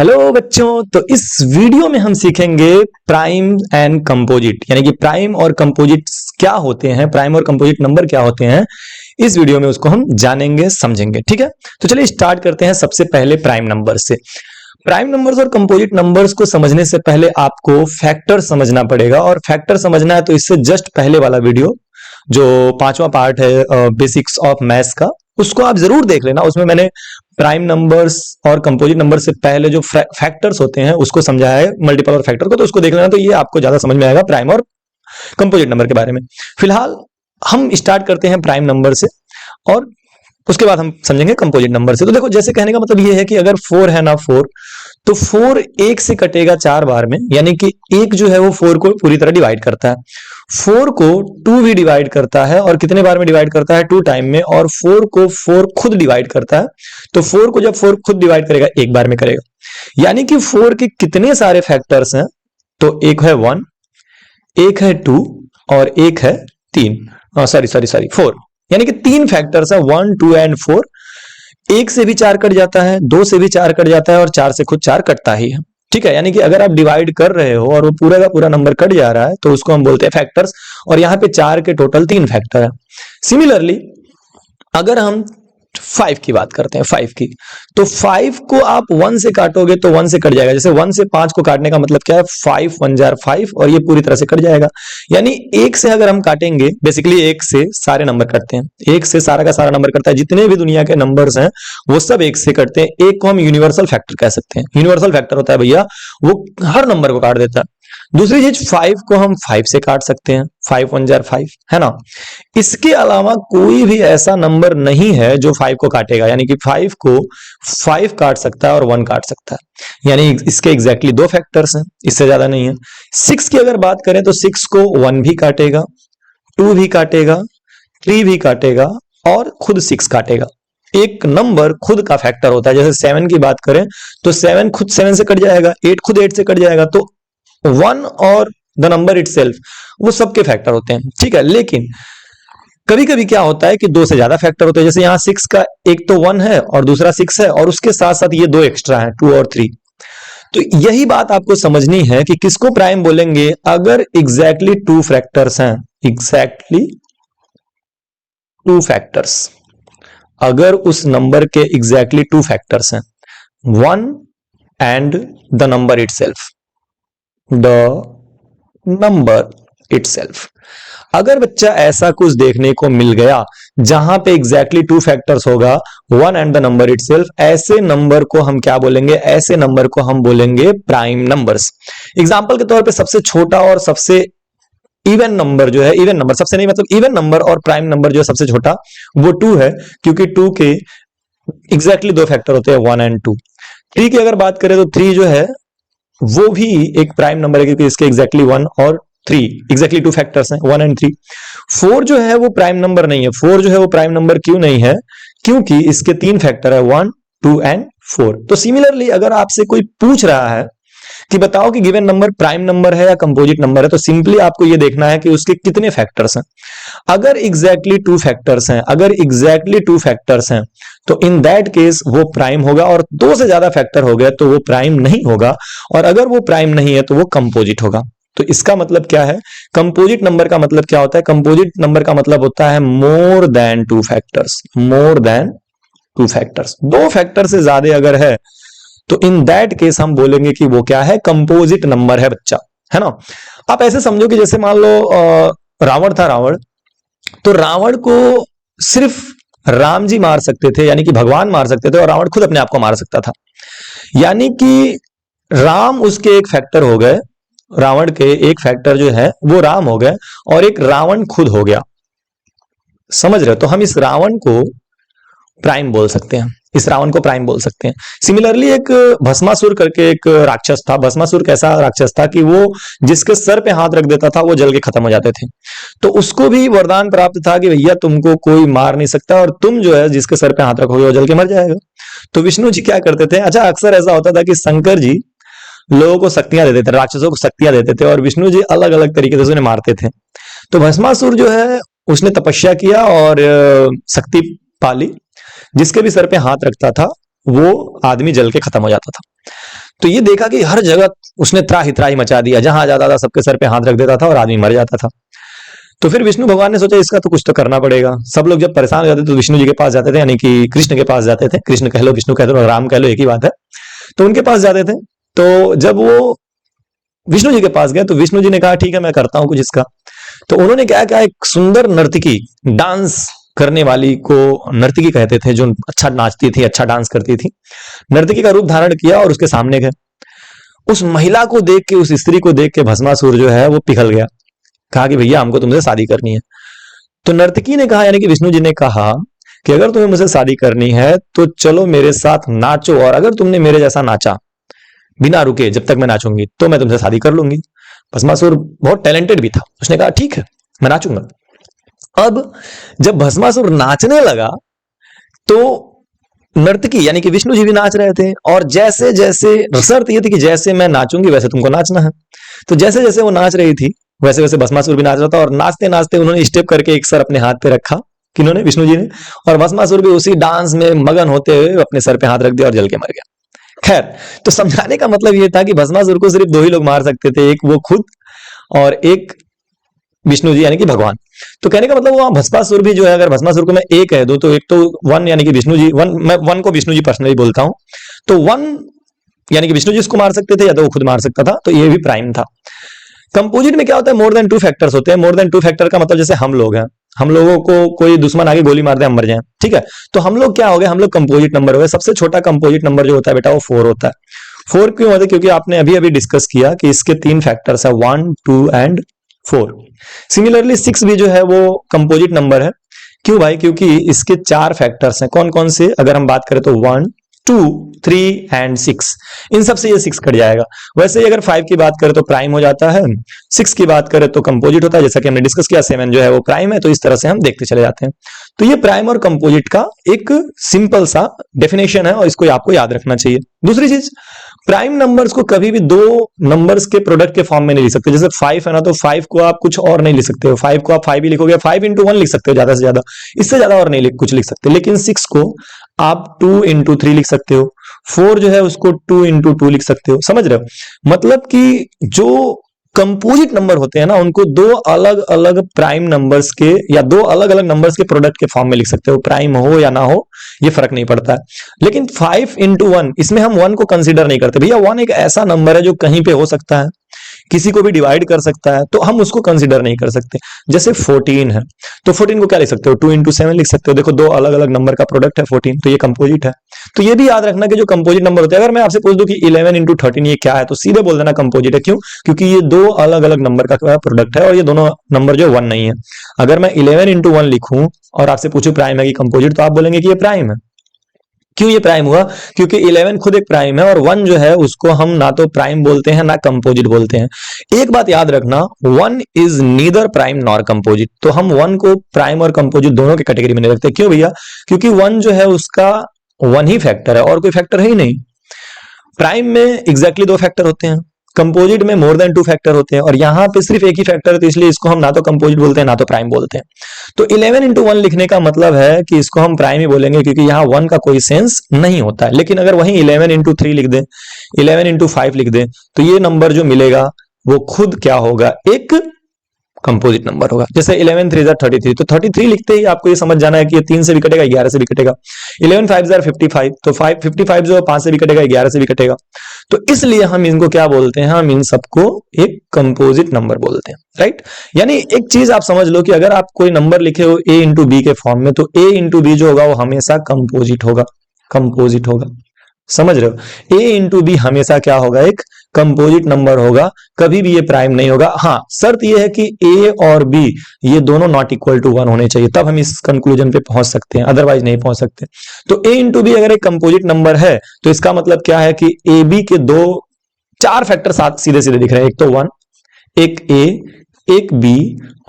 Hello बच्चों, तो इस वीडियो में हम सीखेंगे प्राइम एंड कंपोजिट, यानी कि प्राइम और कंपोजिट क्या होते हैं, प्राइम और कंपोजिट नंबर क्या होते हैं। इस वीडियो में उसको हम जानेंगे समझेंगे। ठीक है, तो चलिए स्टार्ट करते हैं सबसे पहले प्राइम नंबर से। प्राइम नंबर्स और कंपोजिट नंबर्स को समझने से पहले आपको फैक्टर समझना पड़ेगा, और फैक्टर समझना है तो इससे जस्ट पहले वाला वीडियो जो 5वां पार्ट है बेसिक्स ऑफ मैथ्स का, उसको आप जरूर देख लेना। उसमें मैंने प्राइम नंबर्स और कंपोजिट नंबर से पहले जो फैक्टर्स होते हैं उसको समझाया है, मल्टीपल और फैक्टर को, तो उसको देख लेना, तो ये आपको ज्यादा समझ में आएगा प्राइम और कंपोजिट नंबर के बारे में। फिलहाल हम स्टार्ट करते हैं प्राइम नंबर से, और उसके बाद हम समझेंगे कंपोजिट नंबर से। तो देखो, जैसे कहने का मतलब ये है कि अगर 4 है ना 4, तो 4 1 से कटेगा 4 बार में, यानी कि 1 जो है वो 4 को पूरी तरह डिवाइड करता है। 4 को 2 भी डिवाइड करता है, और कितने बार में डिवाइड करता है? 2 टाइम में। और 4 को 4 खुद डिवाइड करता है, तो 4 को जब 4 खुद डिवाइड करेगा एक बार में करेगा। यानी कि 4 के कितने सारे फैक्टर्स हैं? तो एक है 1, एक है 2 और एक है 3, सॉरी 4, यानी कि 3 फैक्टर्स है 1, 2 एंड 4। 1 से भी 4 कट जाता है, 2 से भी 4 कट जाता है, और 4 से खुद 4 कटता ही है। ठीक है, यानी कि अगर आप डिवाइड कर रहे हो और वो पूरा का पूरा नंबर कट जा रहा है तो उसको हम बोलते हैं फैक्टर्स, और यहाँ पे 4 के टोटल 3 फैक्टर है। सिमिलरली अगर हम 5 की बात करते हैं, 5 की, तो 5 को आप 1 से काटोगे तो 1 से कट जाएगा। जैसे 1 से 5 को काटने का मतलब क्या है? 5 1 जार 5, और ये पूरी तरह से कट जाएगा। यानी 1 से अगर हम काटेंगे, बेसिकली 1 से सारे नंबर कटते हैं, 1 से सारा का सारा नंबर कटता है। जितने भी दुनिया के नंबर्स हैं वो सब 1 से कटते हैं। 1 को हम यूनिवर्सल फैक्टर कह सकते हैं। यूनिवर्सल फैक्टर होता है भैया, वो हर नंबर को काट देता है। दूसरी चीज, 5 को हम 5 से काट सकते हैं, 5 1 जार 5, है ना। इसके अलावा कोई भी ऐसा नंबर नहीं है जो 5 को काटेगा, यानी कि 5 को 5 काट सकता है और 1 काट सकता है। यानी इसके एग्जैक्टली 2 फैक्टर्स हैं, इससे ज्यादा नहीं है। 6 की अगर बात करें तो 6 को 1 भी काटेगा, 2 भी काटेगा, 3 भी काटेगा, और खुद 6 काटेगा। एक नंबर खुद का फैक्टर होता है। जैसे 7 की बात करें तो 7 खुद 7 से कट जाएगा, 8 खुद 8 से कट जाएगा, तो 1 और द नंबर इटसेल्फ वो सबके फैक्टर होते हैं। ठीक है, लेकिन कभी कभी क्या होता है कि 2 से ज्यादा फैक्टर होते हैं। जैसे यहाँ 6 का एक तो 1 है और दूसरा 6 है, और उसके साथ साथ ये 2 एक्स्ट्रा है, 2 और 3। तो यही बात आपको समझनी है कि किसको प्राइम बोलेंगे अगर एग्जैक्टली 2 फैक्टर्स हैं। एग्जैक्टली 2 फैक्टर्स, अगर उस नंबर के एग्जैक्टली 2 फैक्टर्स हैं, 1 and the number itself, the number itself. अगर बच्चा ऐसा कुछ देखने को मिल गया जहां पे एग्जैक्टली 2 फैक्टर्स होगा, 1 एंड द नंबर इटसेल्फ, ऐसे नंबर को हम क्या बोलेंगे? ऐसे नंबर को हम बोलेंगे प्राइम नंबर्स। एग्जांपल के तौर पे सबसे छोटा और सबसे इवन नंबर जो है, इवन नंबर सबसे नहीं, मतलब इवन नंबर और प्राइम नंबर जो है सबसे छोटा, वो 2 है, क्योंकि 2 के एग्जैक्टली 2 फैक्टर होते हैं, 1 एंड 2। 3 की अगर बात करें तो 3 जो है वो भी एक प्राइम नंबर है, क्योंकि इसके एग्जैक्टली 1 और 3 एग्जैक्टली 2 फैक्टर्स हैं, 1 एंड 3। 4 जो है वो प्राइम नंबर नहीं है। 4 जो है वो प्राइम नंबर क्यों नहीं है? क्योंकि इसके 3 फैक्टर है, 1 2 एंड 4। तो सिमिलरली अगर आपसे कोई पूछ रहा है कि बताओ कि गिवन नंबर प्राइम नंबर है या कंपोजिट नंबर है, तो सिंपली आपको ये देखना है कि उसके कितने फैक्टर्स हैं। अगर एग्जैक्टली 2 फैक्टर्स हैं, अगर एग्जैक्टली 2 फैक्टर्स हैं, तो इन दैट केस वो प्राइम होगा, और 2 से ज्यादा फैक्टर हो गए तो वो प्राइम नहीं होगा, और अगर वो प्राइम नहीं है तो वो कंपोजिट होगा। तो इसका मतलब क्या है? कंपोजिट नंबर का मतलब क्या होता है? कंपोजिट नंबर का मतलब होता है more than 2 factors, more than 2 factors. 2 factor से ज्यादा अगर है तो इन दैट केस हम बोलेंगे कि वो क्या है? कंपोजिट नंबर है बच्चा, है ना। आप ऐसे समझो कि जैसे मान लो रावण था, रावण, तो रावण को सिर्फ राम जी मार सकते थे, यानी कि भगवान मार सकते थे, और रावण खुद अपने आप को मार सकता था। यानी कि राम उसके एक फैक्टर हो गए, रावण के एक फैक्टर जो है वो राम हो गए, और एक रावण खुद हो गया। समझ रहे हो? तो हम इस रावण को प्राइम बोल सकते हैं, इस रावण को प्राइम बोल सकते हैं। सिमिलरली एक भस्मासुर करके एक राक्षस था। भस्मासुर कैसा राक्षस था कि वो जिसके सर पे हाथ रख देता था वो जल के खत्म हो जाते थे। तो उसको भी वरदान प्राप्त था कि भैया तुमको कोई मार नहीं सकता, और तुम जो है जिसके सर पे हाथ रखोगे वो जल के मर जाएगा। तो विष्णु जी क्या करते थे? अच्छा, अक्सर ऐसा होता था कि शंकर जी लोगों को शक्तियां देते थे, राक्षसों को शक्तियां देते थे, और विष्णु जी अलग अलग तरीके से उन्हें मारते थे। तो भस्मासुर जो है उसने तपस्या किया और शक्ति पाली, जिसके भी सर पे हाथ रखता था वो आदमी जल के खत्म हो जाता था। तो ये देखा कि हर जगह उसने त्राही त्राही मचा दिया, जहां जाता था सबके सर पे हाथ रख देता था और आदमी मर जाता था। तो फिर विष्णु भगवान ने सोचा इसका तो कुछ तो करना पड़ेगा। सब लोग जब परेशान हो जाते तो विष्णु जी के पास जाते थे, यानी कि कृष्ण के पास जाते थे। कृष्ण कह लो, विष्णु कह लो, राम कह लो, एक ही बात है। तो उनके पास जाते थे। तो जब वो विष्णु जी के पास गए तो विष्णु जी ने कहा ठीक है मैं करता हूं कुछ इसका। तो उन्होंने क्या किया, एक सुंदर नर्तकी, डांस करने वाली को नर्तकी कहते थे, जो अच्छा नाचती थी, अच्छा डांस करती थी, नर्तकी का रूप धारण किया और उसके सामने गए। उस महिला को देख के, उस स्त्री को देख के भस्मासुर जो है वो पिघल गया। कहा कि भैया हमको तुमसे शादी करनी है। तो नर्तकी ने कहा, यानी कि विष्णु जी ने कहा कि अगर तुम्हें मुझसे शादी करनी है तो चलो मेरे साथ नाचो, और अगर तुमने मेरे जैसा नाचा बिना रुके जब तक मैं नाचूंगी तो मैं तुमसे शादी कर लूंगी। भस्मासुर बहुत टैलेंटेड भी था, उसने कहा ठीक है मैं नाचूंगा। अब जब भस्मासुर नाचने लगा तो नर्तकी यानी कि विष्णु जी भी नाच रहे थे, और जैसे जैसे शर्त ये थी कि जैसे मैं नाचूंगी वैसे तुमको नाचना है। तो जैसे जैसे वो नाच रही थी वैसे वैसे भस्मासुर भी नाच रहा था, और नाचते नाचते उन्होंने स्टेप करके एक सर अपने हाथ पे रखा, किन्होंने, विष्णु जी ने, और भस्मासुर भी उसी डांस में मगन होते हुए अपने सर पे हाथ रख दिया और जल के मर गया। खैर, तो समझाने का मतलब ये था कि भस्मासुर को सिर्फ दो ही लोग मार सकते थे, एक वो खुद और एक विष्णु जी यानी कि भगवान। तो कहने का मतलब वो भस्मासुर भी जो है, अगर भस्मासुर को मैं ए कह दूं तो एक तो वन यानी कि विष्णु जी, वन, मैं वन को विष्णु जी पर्सनली बोलता हूं, तो वन यानी कि विष्णु जी उसको मार सकते थे या तो वो खुद मार सकता था, तो ये भी प्राइम था। कंपोजिट में क्या होता है, मोर देन टू फैक्टर्स होते हैं। मोर देन टू फैक्टर का मतलब जैसे हम लोग हैं, हम लोगों को कोई दुश्मन आगे गोली मार दे हम मर जाएं, ठीक है, तो हम लोग क्या हो गए, हम लोग कंपोजिट नंबर हो गए। सबसे छोटा कंपोजिट नंबर जो होता है बेटा वो 4 होता है। 4 क्यों होता है, क्योंकि आपने अभी अभी डिस्कस किया कि इसके 3 फैक्टर्स है, 1, 2 एंड 4। सिमिलरली 6 भी जो है वो कंपोजिट नंबर है। क्यों भाई, क्योंकि इसके 4 फैक्टर्स हैं। कौन कौन से, अगर हम बात करें तो 1, 2, 3 एंड 6, इन सब से ये 6 कट जाएगा। वैसे ही अगर 5 की बात करें तो प्राइम हो जाता है, 6 की बात करें तो कंपोजिट होता है, जैसा कि हमने डिस्कस किया। 7 जो है वो प्राइम है, तो इस तरह से हम देखते चले जाते हैं। तो ये प्राइम और कंपोजिट का एक सिंपल सा डेफिनेशन है और इसको आपको याद रखना चाहिए। दूसरी चीज, प्राइम नंबर्स को कभी भी दो नंबर्स के प्रोडक्ट के फॉर्म में नहीं लिख सकते। जैसे 5 है ना, तो 5 को आप कुछ और नहीं लिख सकते हो, 5 को आप 5 ही लिखोगे, 5 into 1 लिख सकते हो ज्यादा से ज्यादा, इससे ज्यादा और नहीं कुछ लिख सकते। लेकिन 6 को आप 2 into 3 लिख सकते हो, 4 जो है उसको 2 into 2 लिख सकते हो। समझ रहे हो, मतलब कि जो कंपोजिट नंबर होते हैं ना, उनको दो अलग अलग प्राइम नंबर्स के या दो अलग अलग नंबर्स के प्रोडक्ट के फॉर्म में लिख सकते हो, प्राइम हो या ना हो ये फर्क नहीं पड़ता है। लेकिन 5 into 1, इसमें हम 1 को कंसीडर नहीं करते। भैया 1 एक ऐसा नंबर है जो कहीं पे हो सकता है, किसी को भी डिवाइड कर सकता है, तो हम उसको कंसीडर नहीं कर सकते। जैसे 14 है, तो 14 को क्या लिख सकते हो, 2 into 7 लिख सकते हो। देखो दो अलग अलग नंबर का प्रोडक्ट है 14, तो ये कंपोजिट है। तो ये भी याद रखना कि जो कंपोजिट नंबर होते हैं, अगर मैं आपसे पूछ दूं कि 11 into 13 ये क्या है, तो सीधे बोल देना कंपोजिट है। क्यों, क्योंकि ये दो अलग अलग नंबर का प्रोडक्ट है और ये दोनों नंबर जो 1 नहीं है। अगर मैं 11 into 1 लिखूं और आपसे पूछूं प्राइम है कि कंपोजिट, तो आप बोलेंगे कि ये प्राइम है। क्यों ये प्राइम हुआ, क्योंकि 11 खुद एक प्राइम है और 1 जो है उसको हम ना तो प्राइम बोलते हैं ना कंपोजिट बोलते हैं। एक बात याद रखना, 1 is neither prime nor composite. तो हम 1 को प्राइम और कंपोजिट दोनों की कैटेगरी में नहीं रखते। क्यों भैया, क्योंकि 1 जो है उसका 1 ही फैक्टर है और कोई फैक्टर है ही नहीं। प्राइम में एग्जैक्टली 2 फैक्टर होते हैं, कंपोजिट में मोर देन 2 फैक्टर होते हैं, और यहां पे सिर्फ एक ही फैक्टर है, तो इसलिए इसको हम ना तो कंपोजिट बोलते हैं ना तो प्राइम बोलते हैं। तो 11 into 1 लिखने का मतलब है कि इसको हम प्राइम ही बोलेंगे, क्योंकि यहाँ 1 का कोई सेंस नहीं होता है। लेकिन अगर वहीं 11 into 3 लिख दें, 11 into 5 लिख दें, तो ये नंबर जो मिलेगा वो खुद क्या होगा, एक कंपोजिट नंबर होगा। जैसे 11 3 33, तो 33 लिखते ही आपको ये समझ जाना है कि ये 3 से भी कटेगा, 11 से भी कटेगा। 11 5 55, तो 55 जो 5 से भी कटेगा, 11 से भी कटेगा। तो इसलिए हम इनको क्या बोलते हैं, हम इन सबको एक कंपोजिट नंबर बोलते हैं, राइट। यानी एक चीज आप समझ लो कि अगर आप कोई नंबर लिखे हो a into b के फॉर्म में, तो a into b जो होगा वो हमेशा कंपोजिट होगा, कंपोजिट होगा। समझ रहे हो, a into b हमेशा क्या होगा, एक कंपोजिट नंबर होगा, कभी भी ये प्राइम नहीं होगा। हाँ, शर्त ये है कि a और b ये दोनों नॉट इक्वल टू 1 होने चाहिए, तब हम इस कंक्लूजन पे पहुंच सकते हैं, अदरवाइज नहीं पहुंच सकते। तो a into b अगर एक कंपोजिट नंबर है तो इसका मतलब क्या है कि a b के 4 फैक्टर साथ सीधे सीधे दिख रहे हैं, एक तो 1, एक a, एक b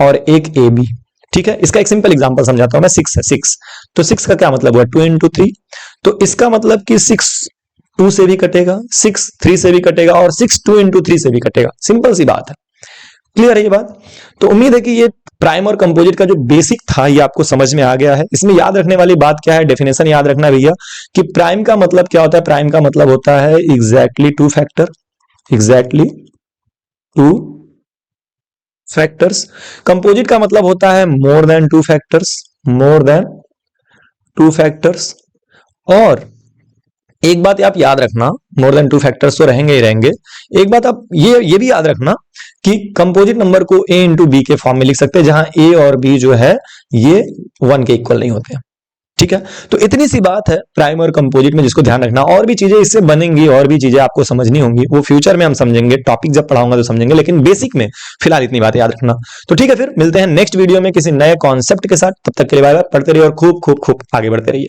और एक ab। ठीक है, इसका एक सिंपल एग्जांपल समझाता हूं मैं। 6 है, 6, तो 6 का क्या मतलब हुआ, 2 into 3, तो इसका मतलब कि 6 2 से भी कटेगा, 6 3 से भी कटेगा और 6 2 into 3 से भी कटेगा। सिंपल सी बात है। क्लियर है ये बात? तो उम्मीद है कि ये प्राइम और कंपोजिट का जो बेसिक था ये आपको समझ में आ गया है। इसमें याद रखने वाली बात क्या है, डेफिनेशन याद रखना भैया कि प्राइम का मतलब क्या होता है। प्राइम का मतलब होता है exactly two factor, exactly two factors. Composite का मतलब होता है more than two factors, more than two factors. और एक बात आप याद रखना, मोर देन टू फैक्टर्स तो रहेंगे ही रहेंगे। एक बात आप ये भी याद रखना कि कंपोजिट नंबर को a इंटू बी के फॉर्म में लिख सकते हैं, जहां a और b जो है ये 1 के इक्वल नहीं होते हैं। ठीक है, तो इतनी सी बात है प्राइम और कंपोजिट में, जिसको ध्यान रखना। और भी चीजें इससे बनेंगी, और भी चीजें आपको समझनी होंगी, वो फ्यूचर में हम समझेंगे, टॉपिक जब पढ़ाऊंगा तो समझेंगे, लेकिन बेसिक में फिलहाल इतनी बात याद रखना। तो ठीक है, फिर मिलते हैं नेक्स्ट वीडियो में किसी नए कॉन्सेप्ट के साथ। तब तक के लिए बाय बाय। पढ़ते रहिए और खूब खूब खूब आगे बढ़ते रहिए।